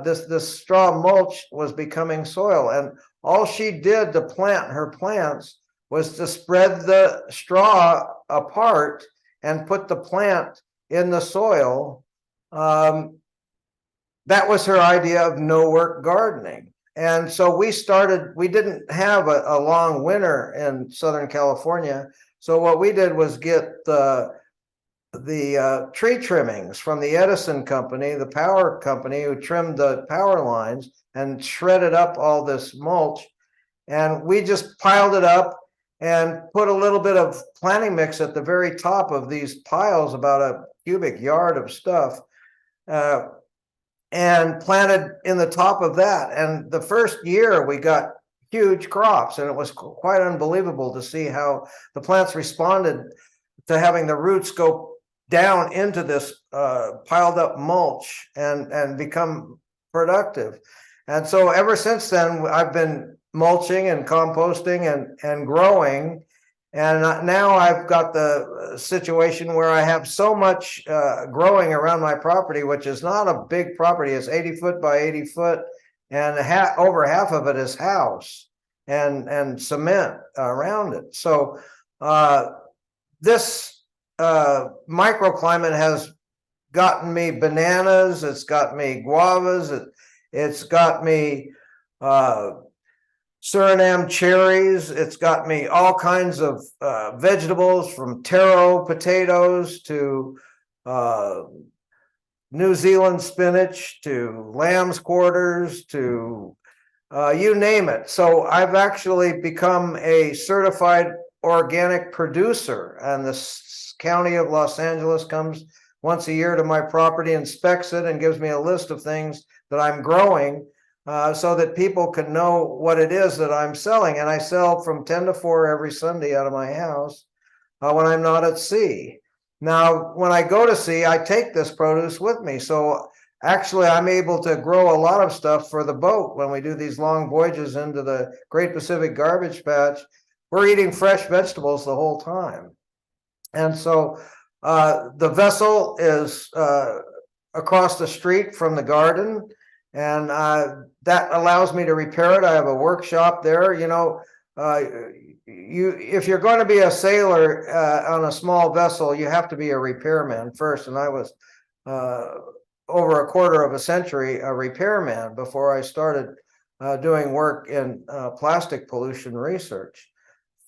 Speaker 3: this straw mulch was becoming soil, and all she did to plant her plants was to spread the straw apart and put the plant in the soil. That was her idea of no work gardening. And so we didn't have a long winter in Southern California. So what we did was get the tree trimmings from the Edison company, the power company who trimmed the power lines, and shredded up all this mulch. And we just piled it up and put a little bit of planting mix at the very top of these piles, about a cubic yard of stuff, and planted in the top of that. And the first year we got huge crops, and it was quite unbelievable to see how the plants responded to having the roots go down into this piled up mulch and become productive. And so ever since then, I've been mulching and composting and growing. And now I've got the situation where I have so much growing around my property, which is not a big property. It's 80 foot by 80 foot, and over half of it is house and cement around it. So this microclimate has gotten me bananas, it's got me guavas, it's got me Suriname cherries, it's got me all kinds of vegetables, from taro potatoes to New Zealand spinach to lamb's quarters to you name it. So I've actually become a certified organic producer, and the county of Los Angeles comes once a year to my property, inspects it, and gives me a list of things that I'm growing so that people can know what it is that I'm selling. And I sell from 10 to 4 every Sunday out of my house when I'm not at sea. Now, when I go to sea, I take this produce with me. So actually, I'm able to grow a lot of stuff for the boat when we do these long voyages into the Great Pacific Garbage Patch. We're eating fresh vegetables the whole time. And so the vessel is across the street from the garden, and that allows me to repair it. I have a workshop there. If you're going to be a sailor on a small vessel, you have to be a repairman first. And I was over a quarter of a century a repairman before I started doing work in plastic pollution research.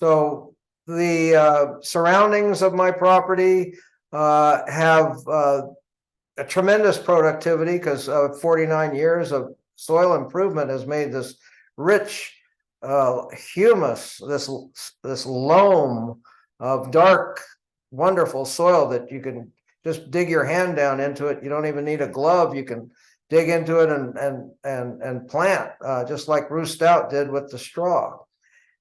Speaker 3: So the surroundings of my property have a tremendous productivity, because 49 years of soil improvement has made this rich humus, this loam of dark, wonderful soil that you can just dig your hand down into it. You don't even need a glove. You can dig into it and plant, just like Ruth Stout did with the straw.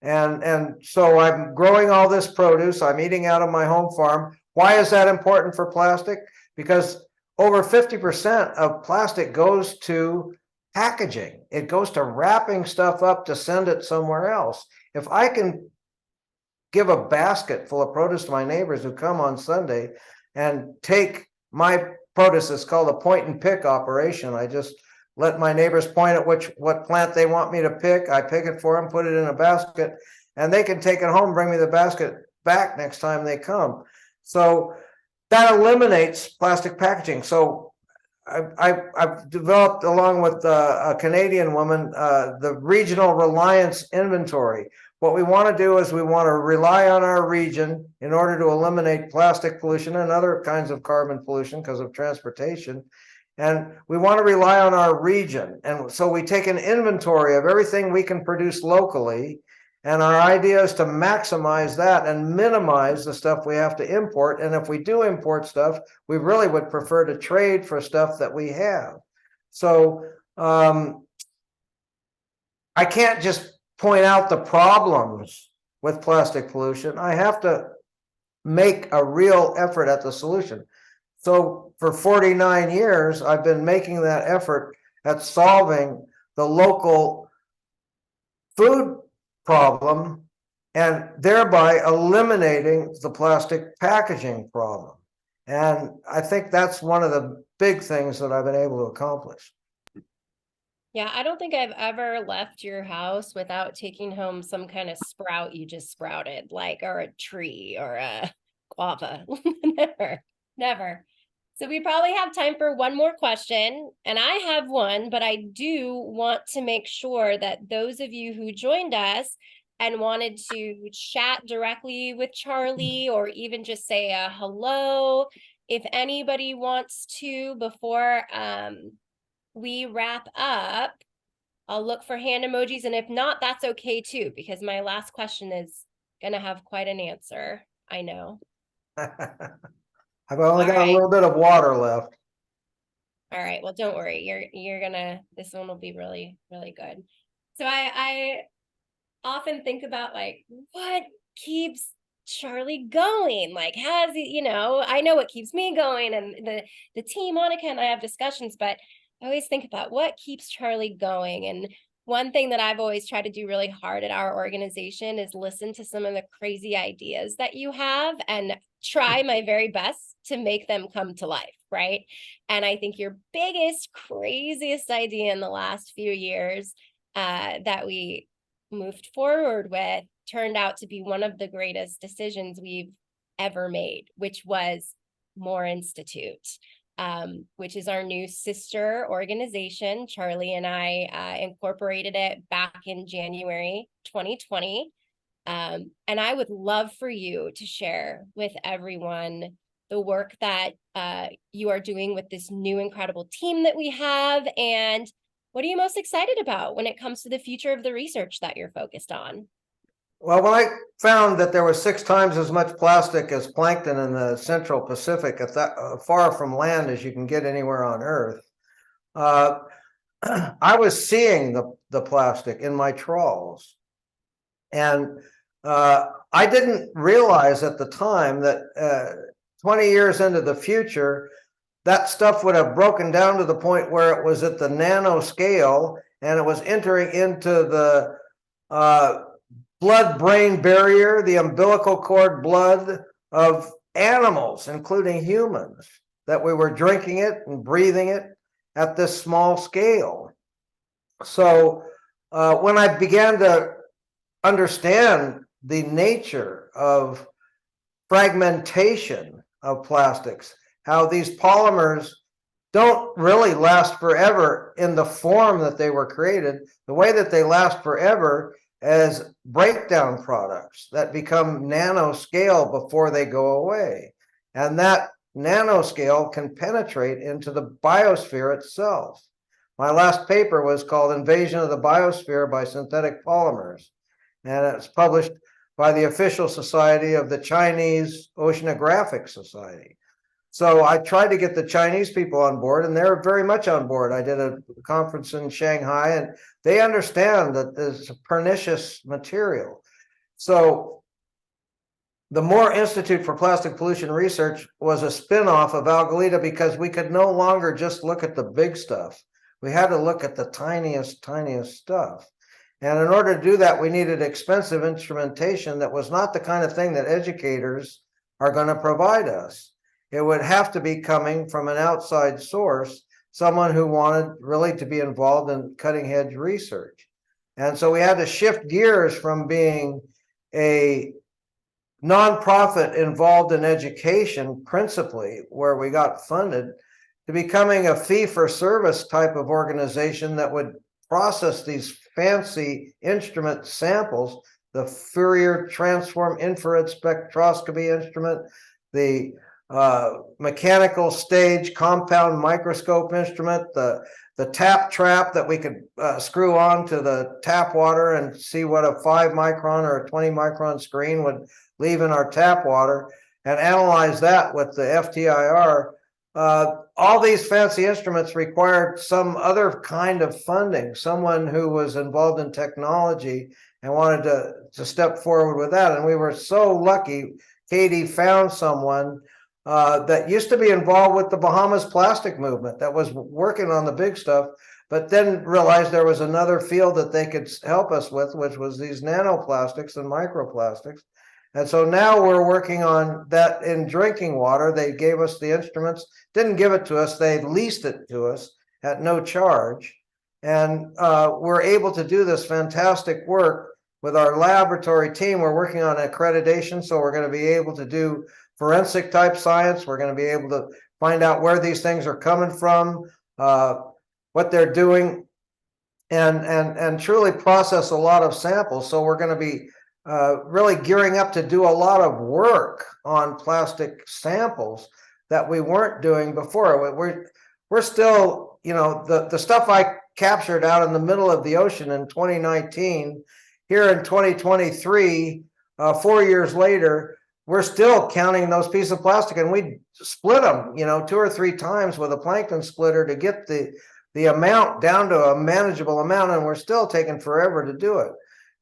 Speaker 3: And so I'm growing all this produce. I'm eating out of my home farm. Why is that important for plastic? Because over 50% of plastic goes to packaging. It goes to wrapping stuff up to send it somewhere else. If I can give a basket full of produce to my neighbors who come on Sunday and take my produce, it's called a point and pick operation. I just let my neighbors point at what plant they want me to pick. I pick it for them, put it in a basket, and they can take it home, bring me the basket back next time they come. So that eliminates plastic packaging. So I've developed, along with a Canadian woman, the regional reliance inventory. What we want to do is we want to rely on our region in order to eliminate plastic pollution and other kinds of carbon pollution because of transportation. And we want to rely on our region. And so we take an inventory of everything we can produce locally. And our idea is to maximize that and minimize the stuff we have to import. And if we do import stuff, we really would prefer to trade for stuff that we have. So I can't just point out the problems with plastic pollution. I have to make a real effort at the solution. So for 49 years, I've been making that effort at solving the local food problem and thereby eliminating the plastic packaging problem. And I think that's one of the big things that I've been able to accomplish.
Speaker 1: Yeah, I don't think I've ever left your house without taking home some kind of sprout you just sprouted, like, or a tree or a guava. Never. So we probably have time for one more question, and I have one, but I do want to make sure that those of you who joined us and wanted to chat directly with Charlie or even just say a hello, if anybody wants to, before we wrap up, I'll look for hand emojis, and if not, that's okay too, because my last question is gonna have quite an answer. I know.
Speaker 3: I've only got
Speaker 1: All right.
Speaker 3: a little bit of water left.
Speaker 1: All right, well, don't worry. You're gonna, this one will be really, really good. So I often think about, like, what keeps Charlie going? Like, has he, I know what keeps me going, and the team, Monica and I have discussions, but I always think about what keeps Charlie going. And one thing that I've always tried to do really hard at our organization is listen to some of the crazy ideas that you have and try my very best to make them come to life, right? And I think your biggest, craziest idea in the last few years that we moved forward with turned out to be one of the greatest decisions we've ever made, which was More Institute. Which is our new sister organization. Charlie and I incorporated it back in January 2020. And I would love for you to share with everyone the work that you are doing with this new incredible team that we have. And what are you most excited about when it comes to the future of the research that you're focused on?
Speaker 3: Well, when I found that there was 6 times as much plastic as plankton in the Central Pacific, far from land as you can get anywhere on Earth, I was seeing the plastic in my trawls. And I didn't realize at the time that 20 years into the future, that stuff would have broken down to the point where it was at the nano scale and it was entering into the blood-brain barrier, the umbilical cord blood of animals, including humans, that we were drinking it and breathing it at this small scale. So when I began to understand the nature of fragmentation of plastics, how these polymers don't really last forever in the form that they were created, the way that they last forever as breakdown products that become nanoscale before they go away. And that nanoscale can penetrate into the biosphere itself. My last paper was called Invasion of the Biosphere by Synthetic Polymers, and it's published by the official society of the Chinese Oceanographic Society. So I tried to get the Chinese people on board, and they're very much on board. I did a conference in Shanghai, and they understand that this is a pernicious material. So the Moore Institute for Plastic Pollution Research was a spin-off of Algalita because we could no longer just look at the big stuff. We had to look at the tiniest stuff. And in order to do that, we needed expensive instrumentation that was not the kind of thing that educators are going to provide us. It would have to be coming from an outside source, someone who wanted really to be involved in cutting edge research. And so we had to shift gears from being a nonprofit involved in education principally, where we got funded, to becoming a fee-for-service type of organization that would process these fancy instrument samples, the Fourier transform infrared spectroscopy instrument, the mechanical stage compound microscope instrument, the tap trap that we could screw on to the tap water and see what a 5 micron or a 20 micron screen would leave in our tap water, and analyze that with the FTIR. All these fancy instruments required some other kind of funding, someone who was involved in technology and wanted to step forward with that. And we were so lucky, Katie found someone that used to be involved with the Bahamas plastic movement, that was working on the big stuff, but then realized there was another field that they could help us with, which was these nanoplastics and microplastics. And so now we're working on that in drinking water. They gave us the instruments, didn't give it to us, they leased it to us at no charge. And we're able to do this fantastic work with our laboratory team. We're working on accreditation, so we're going to be able to do forensic type science. We're going to be able to find out where these things are coming from, what they're doing, and truly process a lot of samples. So we're going to be really gearing up to do a lot of work on plastic samples that we weren't doing before. We're still, you know, the stuff I captured out in the middle of the ocean in 2019, here in 2023, 4 years later, we're still counting those pieces of plastic, and we split them, you know, 2 or 3 times with a plankton splitter to get the amount down to a manageable amount, and we're still taking forever to do it.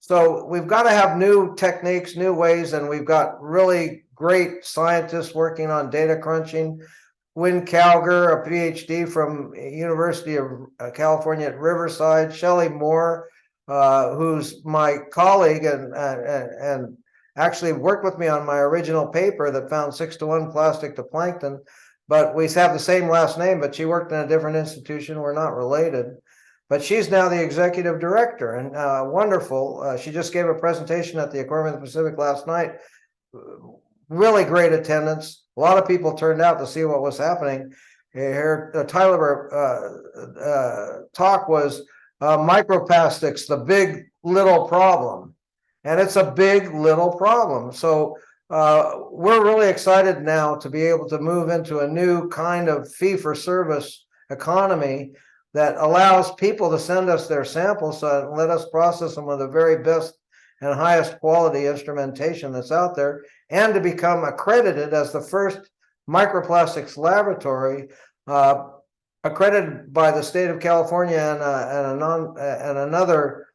Speaker 3: So we've got to have new techniques, new ways, and we've got really great scientists working on data crunching. Wynn Calger, a PhD from University of California at Riverside, Shelley Moore, who's my colleague and actually worked with me on my original paper that found 6-to-1 plastic to plankton, but we have the same last name, but she worked in a different institution. We're not related. But she's now the executive director, and wonderful. She just gave a presentation at the Aquarium of the Pacific last night. Really great attendance. A lot of people turned out to see what was happening. Her Tyler talk was microplastics, the big little problem, and it's a big little problem. So we're really excited now to be able to move into a new kind of fee-for-service economy that allows people to send us their samples and let us process them with the very best and highest quality instrumentation that's out there, and to become accredited as the first microplastics laboratory, accredited by the state of California and another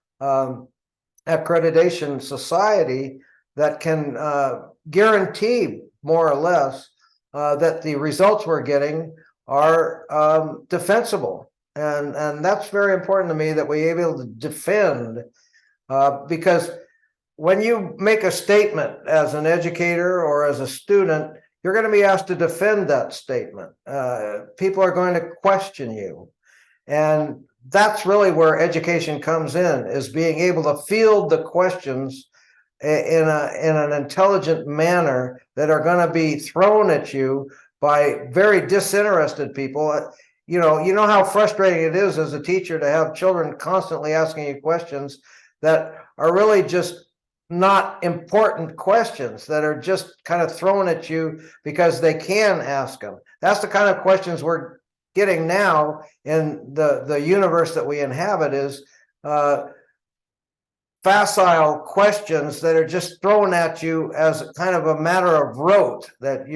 Speaker 3: accreditation society that can guarantee more or less that the results we're getting are defensible. And that's very important to me, that we're able to defend, because when you make a statement as an educator or as a student, you're going to be asked to defend that statement. People are going to question you. And that's really where education comes in, is being able to field the questions in an intelligent manner that are going to be thrown at you by very disinterested people. You know how frustrating it is as a teacher to have children constantly asking you questions that are really just not important questions, that are just kind of thrown at you because they can ask them. That's the kind of questions we're getting now in the universe that we inhabit, is facile questions that are just thrown at you as kind of a matter of rote, that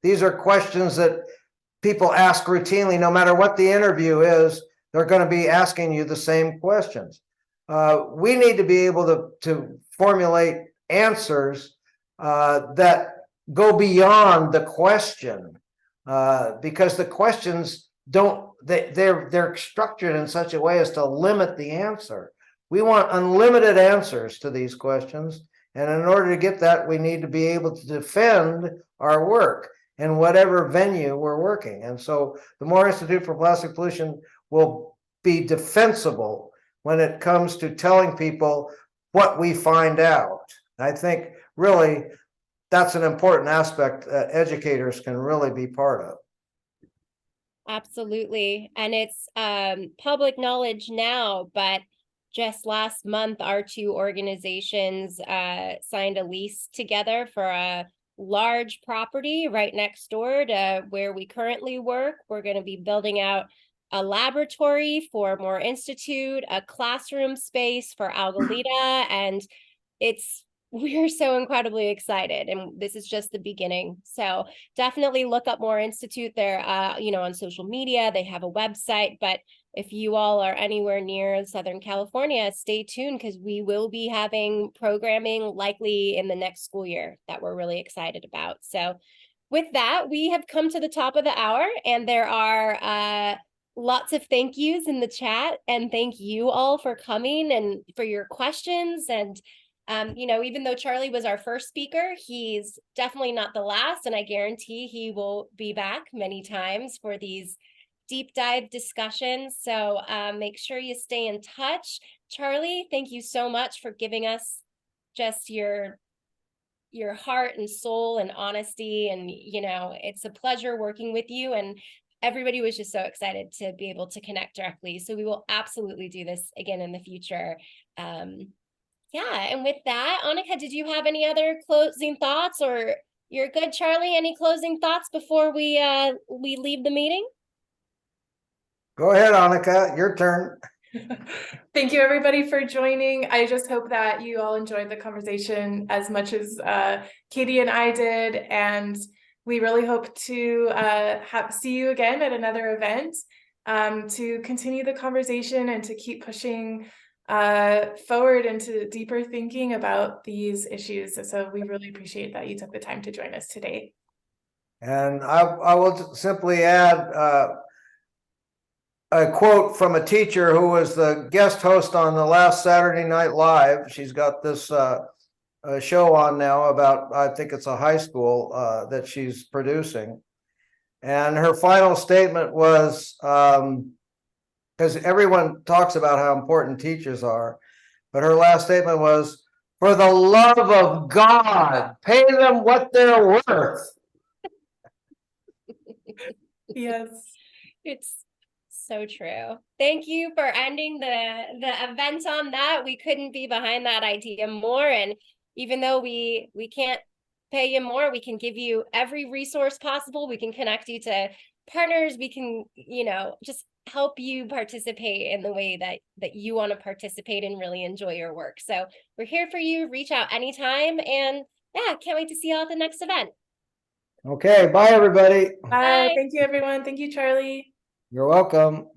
Speaker 3: these are questions that people ask routinely. No matter what the interview is, they're going to be asking you the same questions. We need to be able to formulate answers that go beyond the question, because the questions they're structured in such a way as to limit the answer. We want unlimited answers to these questions. And in order to get that, we need to be able to defend our work in whatever venue we're working. And so the Moore Institute for Plastic Pollution will be defensible when it comes to telling people what we find out. I think really that's an important aspect that educators can really be part of.
Speaker 1: Absolutely. And it's public knowledge now, but just last month, our two organizations signed a lease together for a large property right next door to where we currently work. We're going to be building out a laboratory for Moore Institute, a classroom space for Algalita, and we're so incredibly excited, and this is just the beginning. So definitely look up Moore Institute. They're on social media. They have a website, but if you all are anywhere near Southern California, stay tuned because we will be having programming likely in the next school year that we're really excited about. So with that, we have come to the top of the hour, and there are lots of thank yous in the chat, and thank you all for coming and for your questions. And even though Charlie was our first speaker, he's definitely not the last, and I guarantee he will be back many times for these deep dive discussions. So make sure you stay in touch. Charlie, thank you so much for giving us just your heart and soul and honesty. And, it's a pleasure working with you. And everybody was just so excited to be able to connect directly. So we will absolutely do this again in the future. And with that, Annika, did you have any other closing thoughts, or you're good, Charlie? Any closing thoughts before we leave the meeting?
Speaker 3: Go ahead, Annika, your turn.
Speaker 2: Thank you, everybody, for joining. I just hope that you all enjoyed the conversation as much as Katie and I did, and we really hope to see you again at another event to continue the conversation and to keep pushing forward into deeper thinking about these issues. So we really appreciate that you took the time to join us today.
Speaker 3: And I will simply add a quote from a teacher who was the guest host on the last Saturday Night Live. She's got this show on now about, I think it's a high school that she's producing. And her final statement was, because everyone talks about how important teachers are, but her last statement was, "For the love of God, pay them what they're worth."
Speaker 2: Yes.
Speaker 1: It's so true. Thank you for ending the event on that. We couldn't be behind that idea more. And even though we can't pay you more, we can give you every resource possible. We can connect you to partners. We can, just help you participate in the way that you want to participate and really enjoy your work. So we're here for you. Reach out anytime. And can't wait to see you all at the next event.
Speaker 3: Okay, bye everybody.
Speaker 2: Bye. Thank you, everyone. Thank you, Charlie.
Speaker 3: You're welcome.